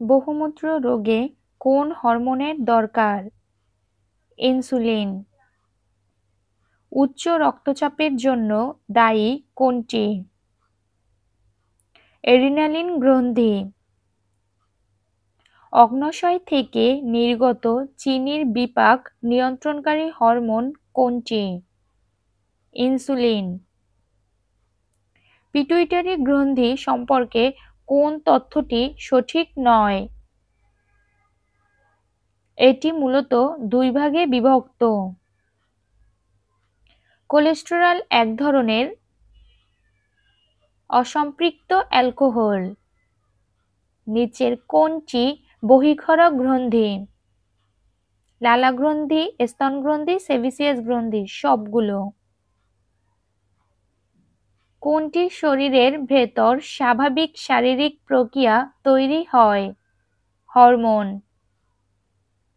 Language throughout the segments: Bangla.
বহুমূত্র রোগে কোন হরমোনের দরকার? ইনসুলিন। উচ্চ রক্তচাপের জন্য দায়ী কোনটি? এড্রিনালিন গ্রন্থি। অগ্ন্যাশয় থেকে নির্গত চিনির বিপাক নিয়ন্ত্রণকারী হরমোন কোনটি? ইনসুলিন। পিটুইটারি গ্রন্থি সম্পর্কে কোন তথ্যটি সঠিক নয়? এটি মূলত দুই ভাগে বিভক্ত। কোলেস্টেরল এক ধরনের অসম্পৃক্ত অ্যালকোহল। নিচের কোনটি বহিঃক্ষরক গ্রন্থি? লালাগ্রন্থি, স্তনগ্রন্থি, সেবাসিয়াস গ্রন্থি, সবগুলো। কোনটি শরীরের ভেতর স্বাভাবিক শারীরিক প্রক্রিয়া তৈরি হয়? হরমোন।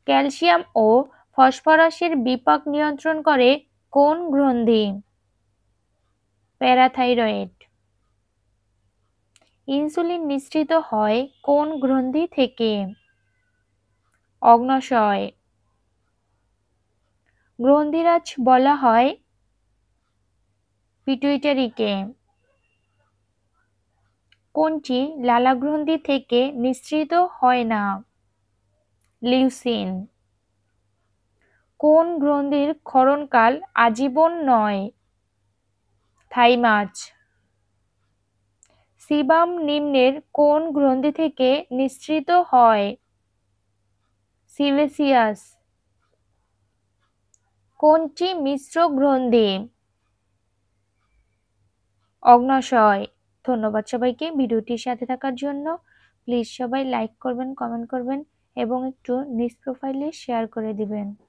ক্যালসিয়াম ও ফসফরাসের বিপাক নিয়ন্ত্রণ করে কোন গ্রন্থি? প্যারাথাইরয়েড। ইনসুলিন নিঃসৃত হয় কোন গ্রন্থি থেকে? অগ্ন্যাশয়। গ্রন্থিরাজ বলা হয় পিটুইটারিকে। কোনটি লালাগ্রন্থি থেকে নিঃসৃত হয় না? লিউসিন। কোন গ্রন্থির ক্ষরণকাল আজীবন নয়? থাইমাস। সিবাম নিম্নের কোন গ্রন্থি থেকে নিঃসৃত হয়? সেবাসিয়াস। কোনটি মিশ্র গ্রন্থি? অগ্ন্যাশয়। ধন্যবাদ সবাইকে ভিডিওটির সাথে থাকার জন্য। প্লিজ সবাই লাইক করবেন, কমেন্ট করবেন এবং একটু নিজ প্রোফাইলে শেয়ার করে দিবেন।